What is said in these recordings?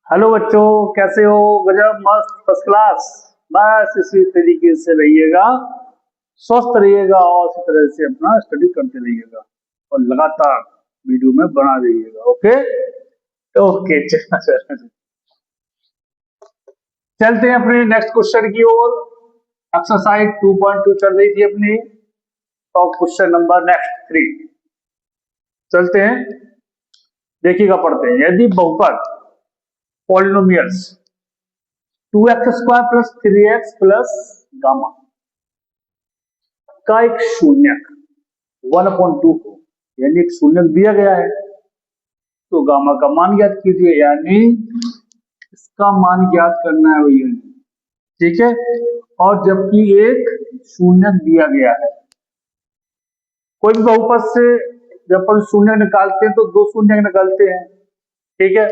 Hello बच्चों, कैसे हो? गजब, मस्त, फर्स्ट क्लास। बस इसी तरीके से रहिएगा, स्वस्थ रहिएगा और इसी तरह से अपना स्टडी करते रहिएगा और लगातार वीडियो में बना रहिएगा। Okay okay. चलते हैं अपने नेक्स्ट क्वेश्चन की ओर। एक्सरसाइज 2.2 चल रही थी अपनी, और क्वेश्चन नंबर नेक्स्ट 3 चलते हैं। देखिएगा, पढ़ते हैं। यदि बहुपद polynomials 2x² plus 3x plus gamma का एक शून्यक 1/2 हो, यानी एक शून्यक दिया गया है, तो गामा का मान ज्ञात कीजिए। यानी इसका मान ज्ञात करना है भैया, ठीक है। और जबकि एक शून्यक दिया गया है, कोई भी बहुपद से जब अपन शून्य निकालते हैं तो दो शून्य निकालते हैं, ठीक है।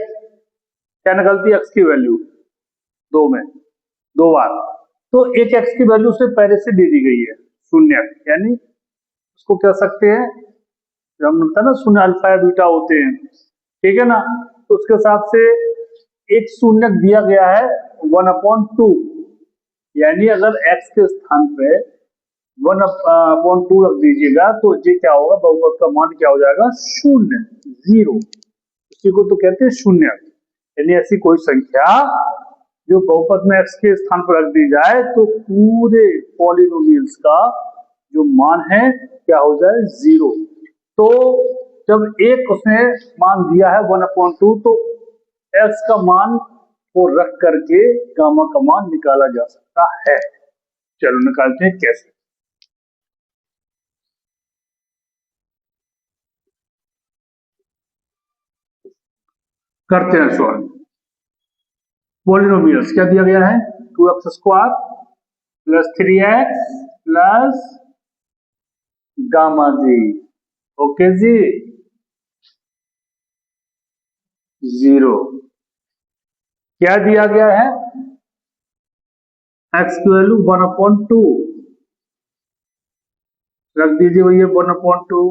क्या निकलती है? एक्स की वैल्यू दो में दो बार, तो एक एक्स की वैल्यू से पहले से दे दी गई है शून्य, यानी उसको कह सकते हैं, जब हम होता है ना शून्य अल्फा या बीटा होते हैं, ठीक है ना। तो उसके हिसाब से एक शून्य दिया गया है 1/2, यानी अगर x के स्थान पे 1/2 रख दीजिएगा तो ये क्या होगा? बहुपद का मान क्या हो जाएगा? शून्य, जीरो। इसी को तो कहते हैं शून्य। यानी ऐसी कोई संख्या जो बहुपद में x के स्थान पर रख दी जाए तो पूरे पॉलिनोमियल्स का जो मान है क्या हो जाए? जीरो। तो जब एक उसने मान दिया है 1/2, तो x का मान को रख करके गामा का मान निकाला जा सकता है। चलो निकालते हैं कैसे। करते हैं सॉल्व। पॉलिनोमियल्स क्या दिया गया है? 2x² plus 3x plus gamma जी। ओके जी, जीरो। क्या दिया गया है? x की वैल्यू 1/2 रख दीजिए भैया, 1/2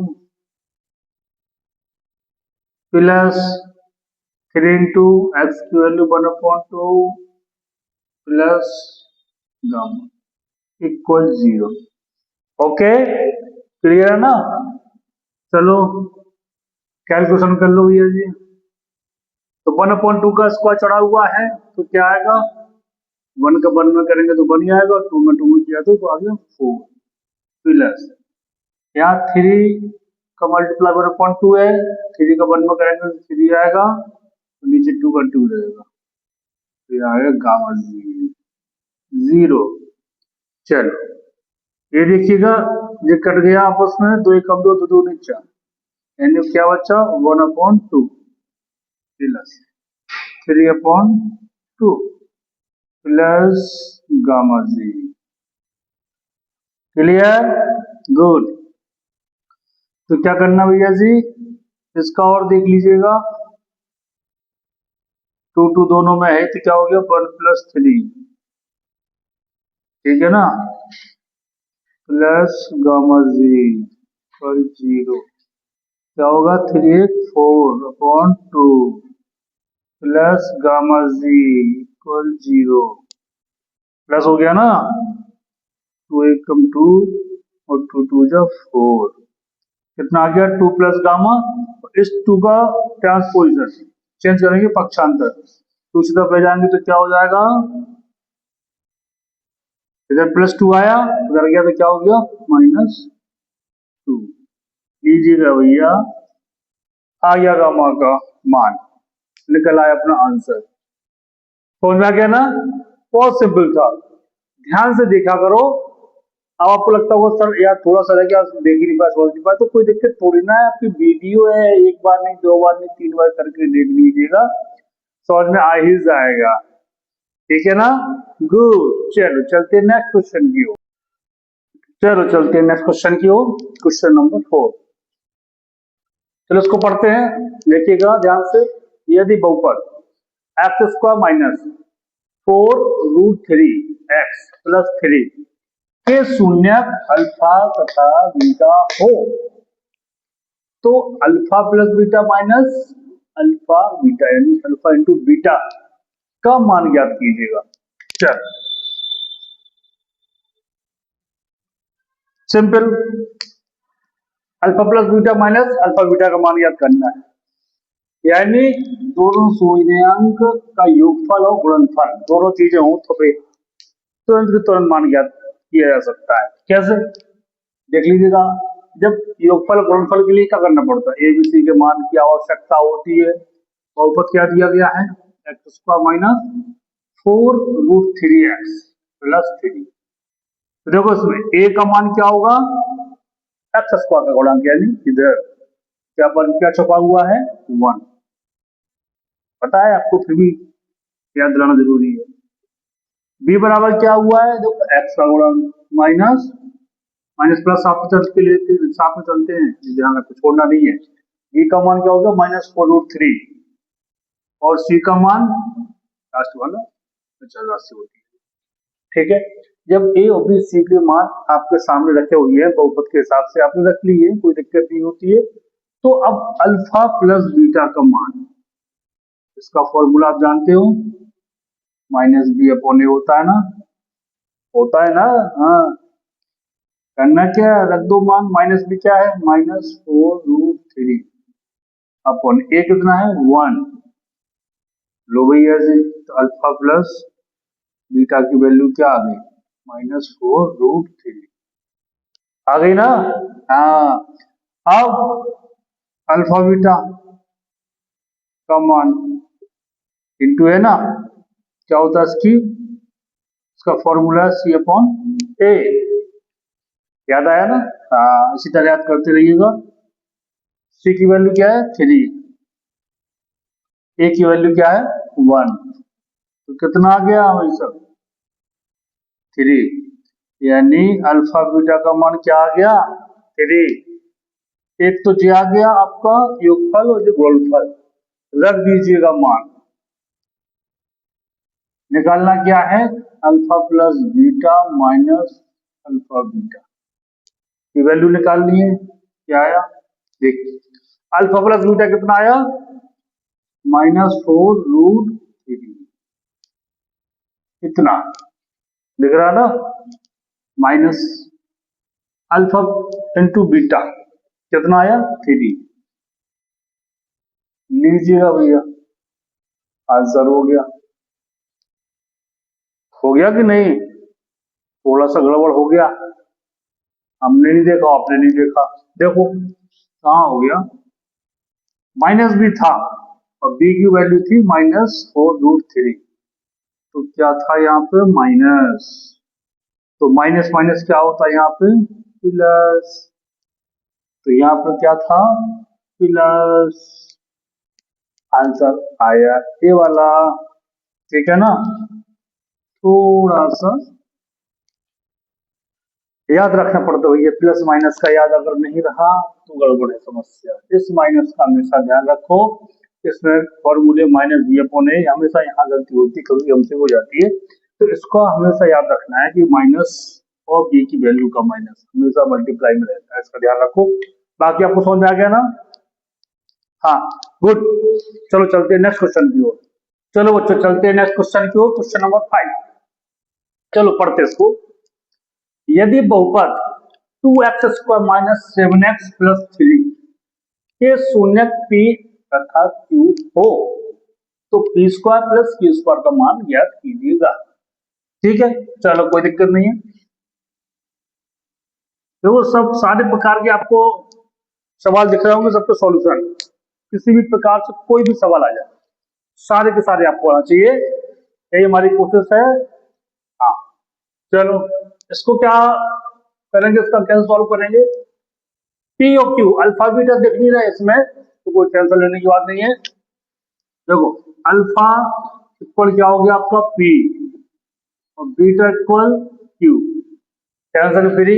प्लस 3 इंटू एक्स की value 1/2 plus gamma equal zero. Okay, clear है ना? चलो कैलकुलेशन कर लो भैया जी। तो 1/2 का स्क्वायर चढ़ा हुआ है तो क्या आएगा? 1 का 1 में करेंगे तो 1 ही आएगा, और 2 में 2 में किया तो आ गया 4 प्लस यहाँ 3 का मल्टीप्लाई 1/2 है, 3 का 1 में करेंगे तो 3 आएगा, तो नीचे 2 का 2 रहेगा, तो ये आएगा गामा जीरो। चलो ये देखिएगा, ये कट गया आपस में, दो एक कम दो, दो दो नहीं 4, यानी क्या बचा? 1/2 प्लस 3/2 प्लस गामा जी। क्लियर? गुड। तो क्या करना भैया जी, इसका और देख लीजिएगा, 2 2 दोनों में है तो क्या हो गया? 1 प्लस 3, ठीक है ना, प्लस गामा जी पर जीरो। क्या होगा? 3/4/2 प्लस गामा जी इक्वल जीरो। प्लस हो गया ना, 2 एकम 2 और 2 2 जा 4, कितना आ गया? 2 प्लस गामा। इस 2 का ट्रांसपोजिशन चेंज करेंगे, पक्षांतर, तो इसी तरफ ले जाएंगे तो क्या हो जाएगा? इधर +2 आया, उधर गया तो क्या हो गया? -2। लीजिएगा भैया, आ गया गामा का मान, निकल आया अपना आंसर। समझ में आ गया ना? बहुत सिंपल था, ध्यान से देखा करो। अब आपको लगता होगा सर यार थोड़ा सा रह गया, देख ही नहीं पाया, समझ नहीं पाया, तो कोई दिक्कत थोड़ी ना है। आपकी वीडियो है, एक बार नहीं, दो बार नहीं, 3 बार करके देख लीजिएगा, समझ में आ ही जाएगा, ठीक है ना? गुड। चलो चलते हैं नेक्स्ट क्वेश्चन की ओर। चलो चलते हैं नेक्स्ट क्वेश्चन की ओर, क्वेश्चन नंबर 4। चलो इसको पढ़ते हैं, देखिएगा ध्यान से। यदि बहुपद x² माइनस 4√3x प्लस 3 के शून्यक अल्फा तथा बीटा हो, तो alpha plus beta minus alpha beta, यानी अल्फा इंटू बीटा का मान ज्ञात कीजिएगा। चल simple, alpha plus beta minus alpha beta का मान ज्ञात करना है, यानी दोनों सूचकांक का योगफल और गुणनफल दोनों चीजें हो तो फिर तुरंत मान ज्ञात किया जा सकता है। कैसे देख लीजिएगा, जब योगफल गुणनफल के लिए क्या करना पड़ता है, एबीसी के मान की आवश्यकता होती है। बहुपद क्या दिया गया है, x square minus 4√3x plus 3। तो देखो इसमें ए का मान क्या होगा, एक्स स्क्वायर का गुणांक, यानी इधर क्या छुपा हुआ है 1, पता है आपको, फिर भी याद दिलाना जरूरी है। बी बराबर क्या हुआ है, देखो एक्स का गुणांक माइनस प्लस साथ में चलते हैं, ध्यान रखो छोड़ना नहीं है। बी का मान क्या होगा -4√3 और सी का मान लास्ट वाला 85 होती है। ठीक है, जब ए और बी सी के मान आपके सामने रखे हुए हैं बहुपद के हिसाब से आपने रख लिए, कोई दिक्कत नहीं होती है। तो अब अल्फा प्लस बीटा का मान, इसका फॉर्मूला आप जानते हो, -b/a होता है ना, हाँ, करना क्या है, रख दो मान, -b क्या है -4√3 अपॉन ए कितना है 1, लो भैया जी, तो अल्फा प्लस बीटा की वैल्यू क्या आ गई -4√3 आ गई ना। हाँ, अब अल्फा बीटा का मान इंटू है ना, क्या होता है इसका फॉर्मूला C/A, याद आया ना। हाँ, इसी तरह याद करते रहिएगा। C की वैल्यू क्या है 3, A की वैल्यू क्या है 1, तो कितना आ गया वही सब 3, यानी अल्फा बीटा का मान क्या आ गया 3। एक तो जी आ गया आपका योगफल और जो गुणनफल, रख दीजिएगा मान, निकालना क्या है alpha plus beta minus alpha beta की वैल्यू निकालनी है। क्या आया देखिए, अल्फा प्लस बीटा कितना आया -4√3, इतना दिख रहा ना, माइनस अल्फा इंटू बीटा कितना आया 3, लीजिएगा भैया, आंसर हो गया कि नहीं, थोड़ा सा गड़बड़ हो गया, हमने नहीं देखा आपने नहीं देखा, देखो कहाँ हो गया, माइनस भी था और बी की वैल्यू थी -4√3, तो क्या था यहाँ पे माइनस, तो माइनस माइनस क्या होता है यहाँ पे प्लस, तो यहाँ पर क्या था प्लस, आंसर आया ए वाला। ठीक है ना, थोड़ा सा याद रखना पड़ता है, ये प्लस माइनस का याद अगर नहीं रहा तो गड़बड़ है समस्या। इस माइनस का हमेशा ध्यान रखो, इसमें फॉर्मूले -b/a हमेशा यहाँ गलती होती है, कभी हमसे हो जाती है, तो इसको हमेशा याद रखना है कि माइनस और बी की वैल्यू का माइनस हमेशा मल्टीप्लाई में रहता है, इसका ध्यान रखो। बाकी आपको समझ में आ गया ना, हाँ गुड। चलो चलते हैं नेक्स्ट क्वेश्चन की ओर, चलो बच्चों चलते हैं नेक्स्ट क्वेश्चन की ओर, क्वेश्चन नंबर 5, चलो पढ़ते इसको। यदि बहुपद 2x² माइनस 7x प्लस 3 के शून्यक p तथा q हो तो p² प्लस q² का मान ज्ञात कीजिएगा। ठीक है, चलो कोई दिक्कत नहीं है, देखो सब सारे प्रकार के आपको सवाल दिख रहे होंगे, सबके सॉल्यूशन, किसी भी प्रकार से कोई भी सवाल आ जाए सारे के सारे आपको आना चाहिए, यही हमारी कोशिश है। हाँ चलो इसको क्या करेंगे, इसका कैसे सॉल्व करेंगे, पी और क्यू अल्फा बीटा देख नहीं रहे इसमें, तो कोई टेंशन लेने की बात नहीं है। देखो अल्फा इक्वल क्या हो गया आपका पी और beta equal Q, tension free.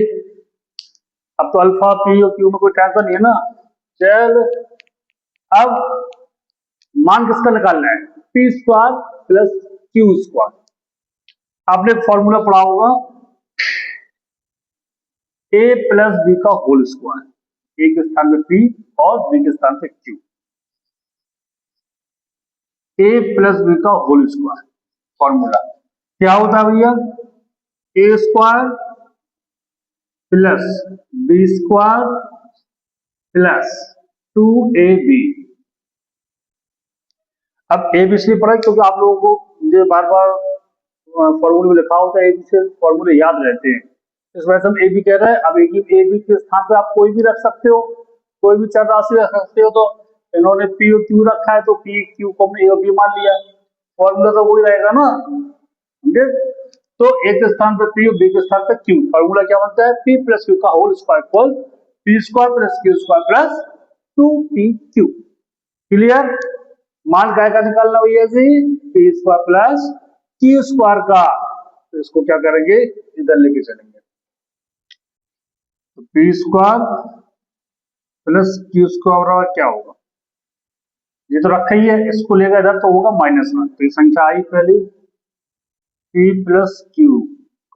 अब तो अल्फा पी और क्यू में कोई टेंशन नहीं है ना। चल अब मान किसका निकालना है, p² प्लस q²। आपने एक फॉर्मूला पढ़ा होगा a प्लस बी का होल स्क्वायर, ए के स्थान पे p और बी के स्थान पे q, a प्लस बी का होल स्क्वायर। फॉर्मूला क्या होता है भैया, A square plus B square plus 2ab। अब ए बी इसलिए पढ़ा क्योंकि आप लोगों को जो बार बार फॉर्मूले में लिखा होता है, ए बी से फॉर्मूले याद रहते हैं, इस वजह से हम ए बी कह रहे हैं। अब ए बी के स्थान पे आप कोई भी रख सकते हो, कोई भी चर राशि रख सकते हो। तो इन्होंने पी और क्यू रखा है तो पी क्यू को हमने ए और बी मान लिया, फॉर्मूला तो वही रहेगा ना, समझे। तो ए के स्थान पर पी और बी के स्थान पर क्यू, फॉर्मूला क्या बनता है, पी प्लस क्यू का whole square equal P square plus Q square plus 2pq। Clear. मान काय का निकालना भैया जी, P square plus Q square का, तो इसको क्या करेंगे, इधर लेके चलेंगे। तो P square plus Q square बराबर क्या होगा, ये तो रखा ही है, इसको लेकर इधर तो होगा माइनस में, तो ये संख्या आई पहली पी प्लस क्यू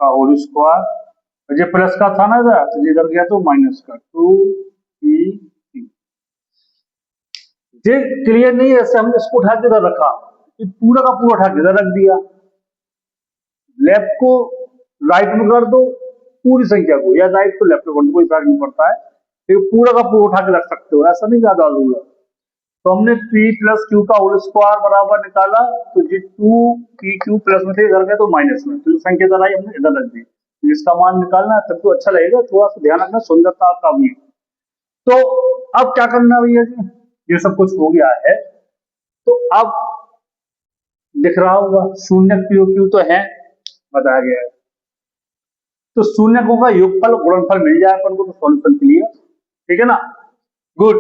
का होल स्क्वायर, ये प्लस का था ना इधर, तो ये इधर गया तो माइनस का 2p। ये क्लियर नहीं है, ऐसे हमने इसको उठा के इधर रखा, पूरा का पूरा उठा के इधर रख दिया। लेफ्ट को राइट में कर दो पूरी संख्या को, या राइट को लेफ्ट में कर दो, कोई फर्क नहीं पड़ता है, तो पूरा का पूरा उठा के रख सकते हो, ऐसा नहीं ज्यादा दूंगा। तो हमने p प्लस क्यू का होल स्क्वायर बराबर निकाला, तो ये 2pq प्लस में थे इधर गए तो माइनस में, तो जो संख्या इधर आई हमने इधर रख दी। इसका मान निकालना है तब तो अच्छा लगेगा, थोड़ा सा ध्यान रखना, सुंदरता का भी। तो अब क्या करना भैया जी, ये सब कुछ हो गया है, तो अब दिख रहा होगा शून्य पी क्यू तो है, बताया गया है, तो शून्यकों का योगफल गुणनफल मिल जाए अपन को, तो सॉल्यूशन क्लियर, ठीक है ना, गुड।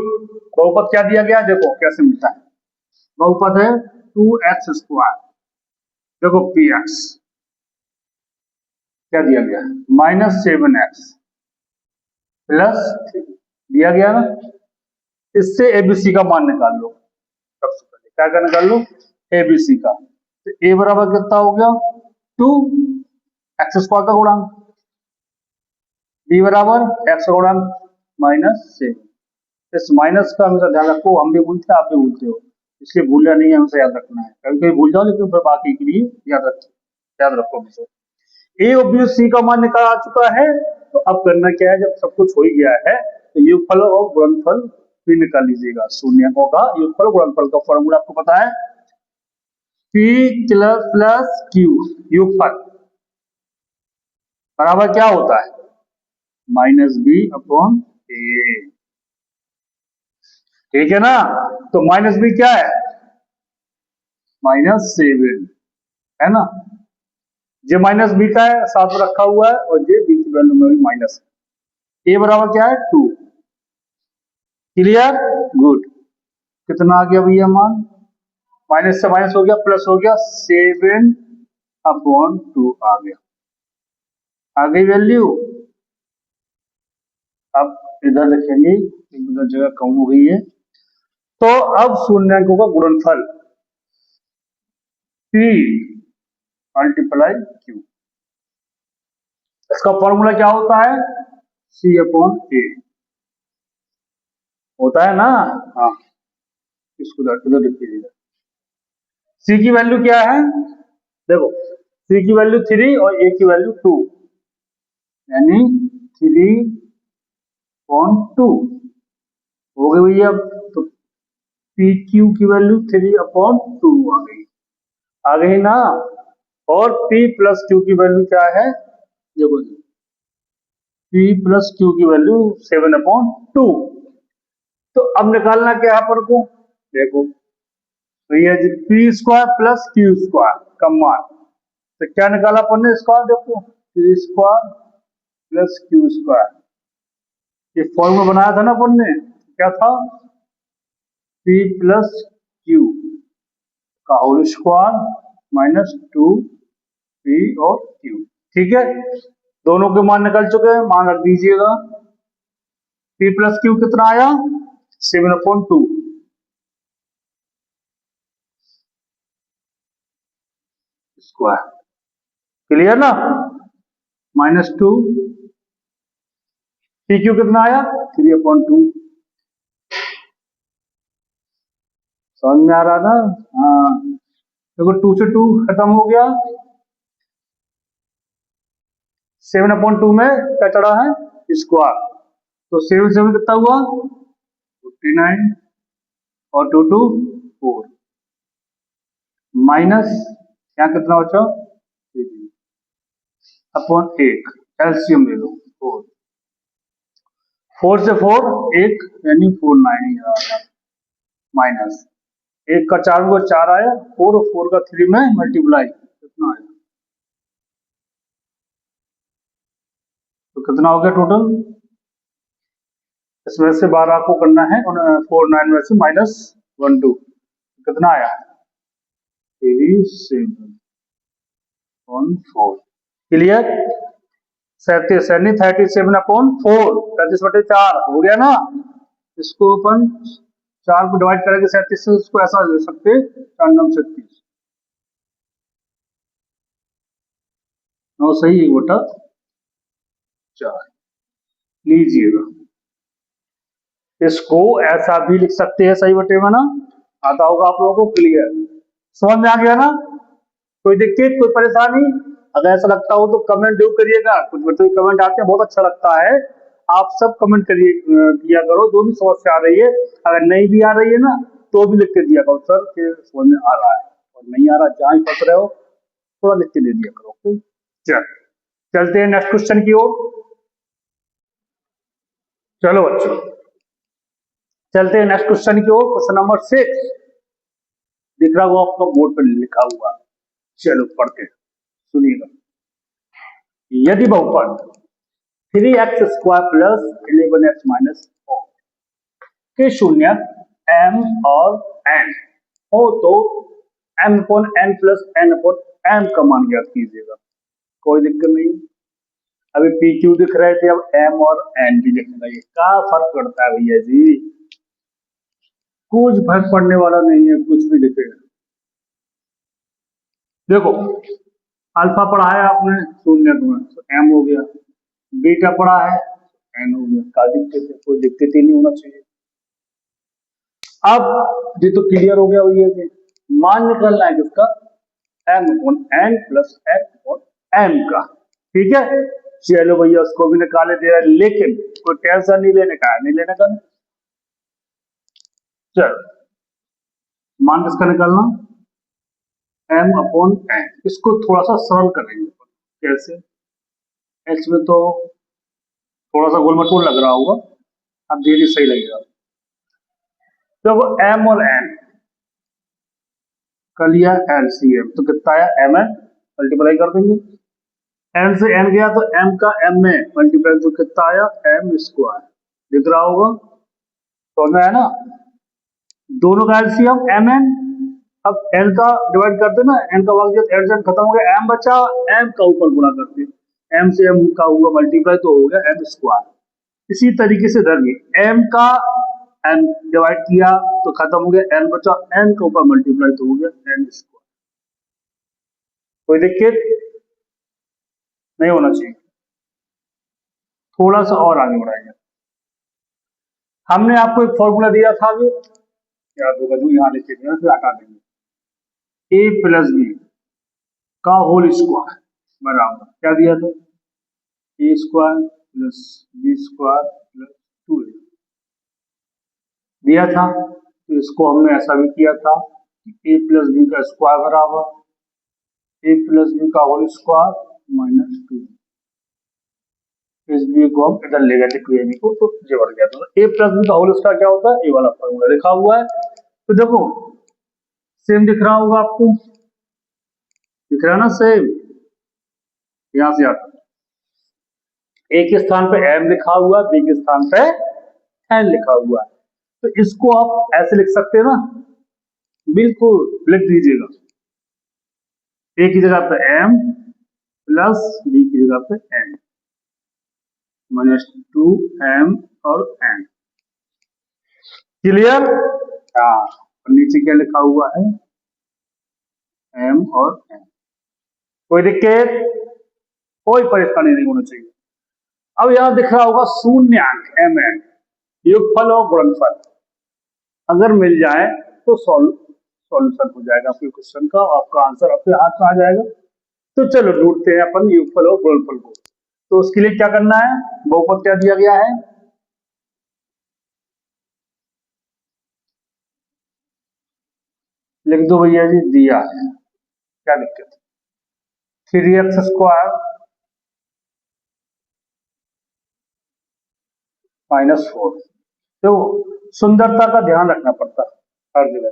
बहुपद क्या दिया गया, देखो कैसे मिलता है, बहुपद है 2x स्क्वायर, देखो px क्या दिया गया, -7x प्लस दिया गया ना, इससे एबीसी का मान निकाल लो। सबसे पहले क्या क्या निकाल लो, एबीसी का, तो ए बराबर कितना हो गया 2x स्क्वायर का गुणांक, बी बराबर x का गुणांक -7। इस माइनस का हमेशा ध्यान रखो, हम भी भूलते हैं आप भी भूलते हो, इसलिए भूलना नहीं है, हमेशा याद रखना है। कभी कभी भूल जाओ लेकिन फिर बाकी के लिए याद रखो हमेशा। ए और बी सी का मान निकाल आ चुका है, तो अब करना क्या है, जब सब कुछ हो ही गया है तो योगफल और गुणनफल भी निकाल लीजिएगा। शून्यकों का योगफल गुणनफल का फॉर्मूला आपको पता है, पी प्लस क्यू योगफल बराबर क्या होता है, -b/a, ठीक है ना। तो -b क्या है, -7 है ना, ये -b का है, साथ में रखा हुआ है, और ये b की वैल्यू में भी माइनस है। a बराबर क्या है 2, क्लियर, गुड। कितना आ गया भैया मान, माइनस से माइनस हो गया, प्लस हो गया, 7/2 आ गया, आ गई वैल्यू। अब इधर लिखेंगे, इधर जगह कम हो गई है, तो अब शून्यकों का गुणनफल p मल्टीप्लाई q, इसका फॉर्मूला क्या होता है, c/a होता है ना, हाँ, इसको इधर लिख लीजिएगा। c की वैल्यू क्या है, देखो c की वैल्यू 3 और a की वैल्यू 2, यानी 3/2 हो गई भैया। तो पी क्यू की वैल्यू 3/2 आ गई ना, और p प्लस क्यू की वैल्यू क्या है, देखो जी p प्लस क्यू की वैल्यू 7/2। तो अब निकालना क्या है अपन को, देखो भैया जी P square plus Q square का मान, तो क्या निकाला अपन ने स्क्वायर, देखो P square plus Q square, ये फॉर्मूला बनाया था ना अपन ने, क्या था, p प्लस क्यू का होल स्क्वायर -2p और q, ठीक है। दोनों के मान निकल चुके हैं, मान रख दीजिएगा। p प्लस क्यू कितना आया 7/2, स्क्वायर, क्लियर ना, -2, पी क्यू कितना आया 3/2, समझ में आ रहा था, हाँ देखो 2 से 2 खत्म हो गया, 7/2 में क्या चढ़ा है, स्क्वायर, तो 7 7 कितना हुआ 59 और 2 2 4 माइनस यहाँ कितना बचा अपॉन 8, एलसीएम ले लो 4, 4 से 4 1 यानी 4 9 माइनस 1 का 4 को 4 आया, 4 और 4 का 3 में मल्टीप्लाई कितना आया, तो कितना हो गया टोटल, इसमें से 12 को करना है और 4 9 में से माइनस 1 2 कितना आया 37/4, क्लियर, 37/4, 37/4 हो गया ना, इसको अपन 4 को डिवाइड करेंगे 37 से, उसको ऐसा ले सकते 4 9 36 9 सही 1/4 लीजिएगा, इसको ऐसा भी लिख सकते हैं सही बटे में ना, आता होगा आप लोगों को, क्लियर, समझ में आ गया ना, कोई दिक्कत कोई परेशानी, अगर ऐसा लगता हो तो कमेंट जरूर करिएगा, कुछ बच्चों के कमेंट आते हैं बहुत अच्छा लगता है, आप सब कमेंट करिए किया करो, जो भी समस्या आ रही है, अगर नहीं भी आ रही है ना तो भी लिख के दिया करो सर कि समझ में आ रहा है, और नहीं आ रहा जहां ही फंस रहे हो थोड़ा लिख के दे दिया करो, ओके। चलते हैं नेक्स्ट क्वेश्चन की ओर, चलो बच्चों चलते हैं नेक्स्ट क्वेश्चन की ओर, क्वेश्चन नंबर 6 दिख रहा होगा आपको बोर्ड पर लिखा हुआ, चलो पढ़ते हैं, सुनिएगा, यदि बहुपद 3x² प्लस 11x माइनस 4 के शून्य m और n हो तो m/n प्लस n/m का मान ज्ञात कीजिएगा, कोई दिक्कत नहीं, अभी PQ दिख रहे थे, अब m और n भी लिखने लगे, क्या फर्क पड़ता है भैया जी, कुछ फर्क पड़ने वाला नहीं है, कुछ भी लिखेगा, देखो अल्फा पढ़ा है आपने शून्य तो m हो गया, बीटा पढ़ा है n हो गया, क्या दिक्कत है, कोई दिक्कत ही नहीं होना चाहिए। अब ये तो क्लियर हो गया भैया जी, मान निकलना है किसका m/n प्लस f/m का, ठीक है, चलो भैया उसको भी निकाले दे रहा है, लेकिन कोई टेंशन नहीं लेने का, नहीं लेने का, चलो मान किसका निकालना m/n, इसको थोड़ा सा सरल करेंगे, कैसे, x में तो थोड़ा सा गोलमटोल लग रहा होगा, अब धीरे सही लगेगा, तो m और n कर लिया एलसीएम, तो कितना आया mn, मल्टीप्लाई कर देंगे, m से n गया तो m का m में मल्टीप्लाई, तो कितना आया m², दिख रहा होगा, तो है ना, दोनों का एलसीएम mn, अब n का डिवाइड करते ना, n का भाग दिया n खत्म हो गया, m बचा, m का ऊपर गुणा करते, m से m का हुआ मल्टीप्लाई तो हो गया m², इसी तरीके से इधर भी m का n डिवाइड किया तो खत्म हो गया, n बचा, n के ऊपर मल्टीप्लाई तो हो गया n², कोई दिक्कत नहीं होना चाहिए, थोड़ा सा और आगे बढ़ाएंगे, हमने आपको एक फॉर्मूला दिया था अभी याद होगा, जो यहाँ लिखे थे फिर हटा देंगे, a प्लस बी का होल स्क्वायर बराबर क्या दिया था, a² plus b² plus 2a दिया था, तो इसको हमने ऐसा भी किया था कि a प्लस बी का स्क्वायर बराबर a प्लस बी का होल स्क्वायर माइनस 2, इस बी को हम इधर ले गए थे 2ab को, तो ये बढ़ गया, तो a प्लस बी का होल स्क्वायर क्या होता है, ये वाला फॉर्मूला लिखा हुआ है, तो देखो सेम दिख रहा होगा आपको, दिख रहा है ना सेम, यहां से आता a के स्थान पे m लिखा हुआ है, b के स्थान पे n लिखा हुआ है, तो इसको आप ऐसे लिख सकते हैं ना, बिल्कुल लिख दीजिएगा, a की जगह पे m प्लस b की जगह पे n माइनस 2m और n, क्लियर, हाँ, नीचे क्या लिखा हुआ है m और n, कोई दिक्कत कोई परेशानी नहीं होना चाहिए। अब यहां दिख रहा होगा शून्यांक mn, योगफल और गुणनफल अगर मिल जाए तो सॉल्व सॉल्यूशन हो जाएगा आपके क्वेश्चन का, आपका आंसर आपके हाथ में आ जाएगा। तो चलो ढूंढते हैं अपन योगफल और गुणनफल को। तो उसके लिए क्या करना है, बहुपद क्या दिया गया है, लिख दो भैया जी, दिया है, क्या दिक्कत, 3x² -4। तो सुंदरता का ध्यान रखना पड़ता है हर जगह।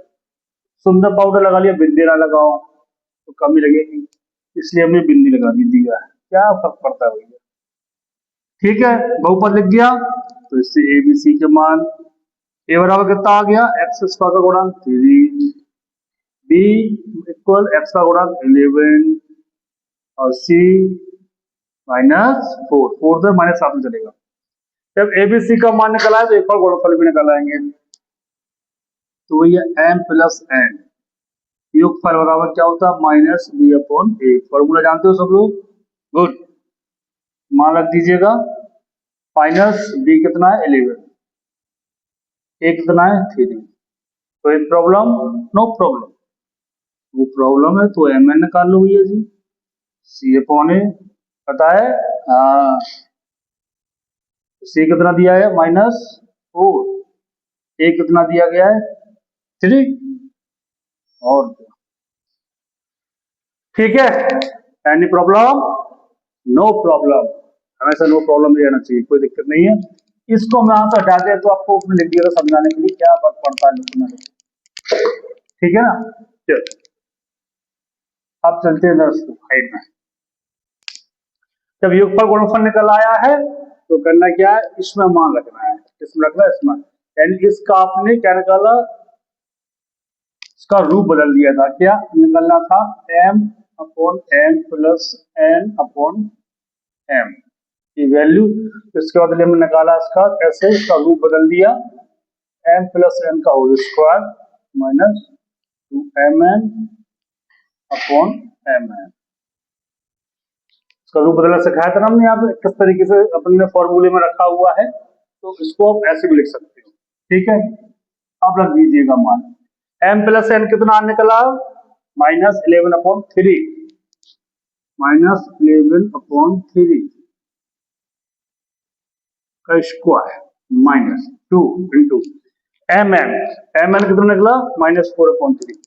सुंदर पाउडर लगा लिया, बिंदी ना लगाओ तो कमी लगेगी, इसलिए हमने बिंदी लगा दी, दिया है, क्या फर्क पड़ता है भैया। ठीक है, बहुपद लिख दिया, तो इससे ए बी सी के मान, ए बराबर कितना आ गया, x² का गुणांक 3, बी इक्वल x का गुणांक 11 और सी -4, 4 से -7 में चलेगा। जब एबीसी का मान निकला है तो एक और गुणनफल भी निकाल आएंगे। तो ये m प्लस n योगफल बराबर क्या होता है, -b/a। फॉर्मूला जानते हो सब लोग, गुड, मान रख दीजिएगा। -b कितना है 11, a कितना है 3। कोई प्रॉब्लम, नो प्रॉब्लम, वो प्रॉब्लम है तो mn निकाल लो भैया जी, c/a पता है, हाँ। c कितना दिया है -4, a कितना दिया गया है 3, और क्या, ठीक है। एनी प्रॉब्लम, नो प्रॉब्लम, हमेशा नो प्रॉब्लम रहना चाहिए, कोई दिक्कत नहीं है। इसको हम यहाँ से हटा दें तो आपको लिख दिया था समझाने के लिए, क्या फर्क पड़ता है लिखना, ठीक है ना। चलो अब चलते हैं साइड में। जब योगफल गुणनफल निकल आया है तो करना क्या है, इसमें मान रखना है, इसमें रखना है, इसमें, यानी इसका आपने क्या निकाला, इसका रूप बदल दिया था, क्या निकलना था, m/n प्लस n/m की वैल्यू। इसके बदले में निकाला इसका कैसे, इसका रूप बदल दिया, m प्लस n का होल स्क्वायर -2mn/mn। इसका रूप बदलना सिखाया था ना हमने यहाँ पे, किस तरीके से अपने फॉर्मूले में रखा हुआ है, तो इसको आप ऐसे भी लिख सकते हो, ठीक है। अब रख दीजिएगा मान, m प्लस n कितना निकला, -11/3, -11/3 का स्क्वायर -2 इंटू mn कितना निकला, -4/3,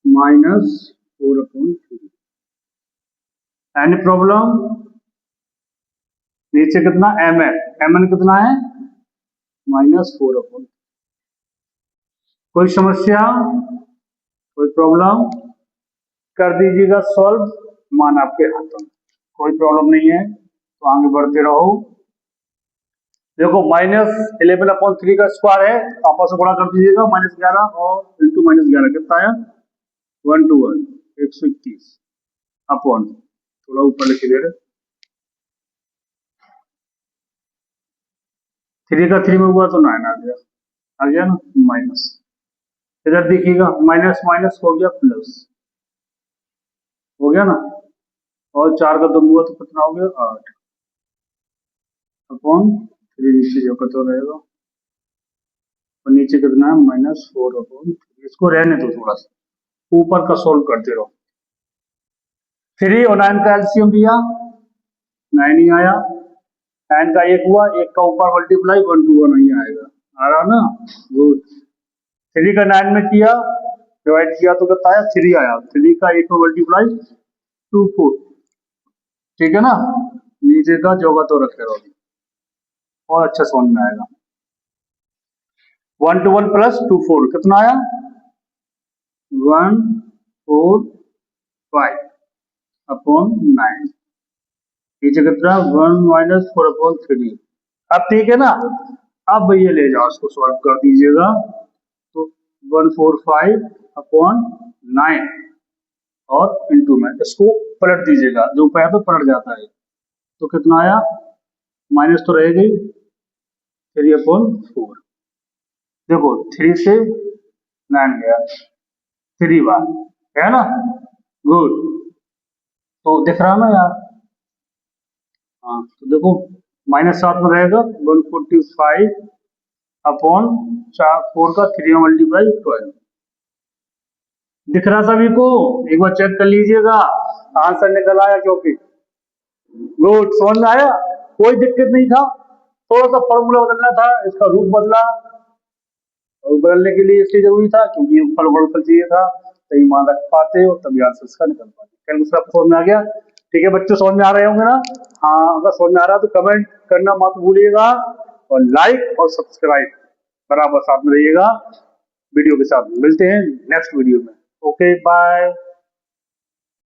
-4/3। एनी प्रॉब्लम, नीचे कितना mn कितना है -4/3। कोई समस्या, कोई प्रॉब्लम, कर दीजिएगा सॉल्व, मान आपके हाथों में, कोई प्रॉब्लम नहीं है, तो आगे बढ़ते रहो। देखो -11/3 का स्क्वायर है, आपस में गुणा कर दीजिएगा, -11 और इंटू -11 कितना आया, 1 to 1 121 अपॉन, थोड़ा ऊपर लिख दे रहे, 3 का 3 में हुआ तो 9 आ गया ना, माइनस, इधर देखिएगा माइनस माइनस हो गया प्लस, हो गया ना, और 4 का 2 हुआ तो कितना हो गया 8 अपॉन 3, नीचे जो तो रहेगा, और नीचे कितना है -4/3। इसको रहने दो, थोड़ा सा ऊपर का सोल्व करते रहो। 3 और 9 का एलसीएम दिया, 9 ही आया, 9 का 1 हुआ, 1 का ऊपर मल्टीप्लाई 1 to 1 नहीं आएगा, आ रहा ना, गुड। 3 का 9 में किया, डिवाइड किया तो कितना आया 3 आया, 3 का 8 में मल्टीप्लाई 2 4, ठीक है ना, नीचे का जोगा तो रखे रहो और अच्छा समझ में आएगा। 1 to 1 प्लस 2 4 कितना आया 1 4 5 अपॉन 9, नीचे कितना 1 -4/3। अब ठीक है ना, अब भैया ले जाओ इसको सॉल्व कर दीजिएगा, तो 145 अपॉन 9 और इंटू में इसको पलट दीजिएगा, जो ऊपर है तो पलट जाता है, तो कितना आया, माइनस तो रहेगा ही, 3/4, देखो 3 से 9 गया, 3 बार है ना, गुड। तो दिख रहा ना यार, हाँ, तो देखो -7 में रहेगा 145 अपॉन 4 का 3 मल्टीप्लाई 12, दिख रहा सभी को? एक बार चेक कर लीजिएगा। आंसर निकल आया क्योंकि गुड, समझ में आया? कोई दिक्कत नहीं था, थोड़ा सा फॉर्मूला बदलना था, इसका रूप बदला और बदलने के लिए इसलिए जरूरी था क्योंकि फल चाहिए था, सही मान रख पाते हो तभी आंसर इसका निकल पाते। कैलकुलस आपको समझ में आ गया? ठीक है बच्चों, समझ में आ रहे होंगे ना? हाँ, अगर समझ में आ रहा है तो कमेंट करना मत भूलिएगा और लाइक और सब्सक्राइब बराबर साथ में रहिएगा। वीडियो के साथ मिलते हैं नेक्स्ट वीडियो में। Okay bye.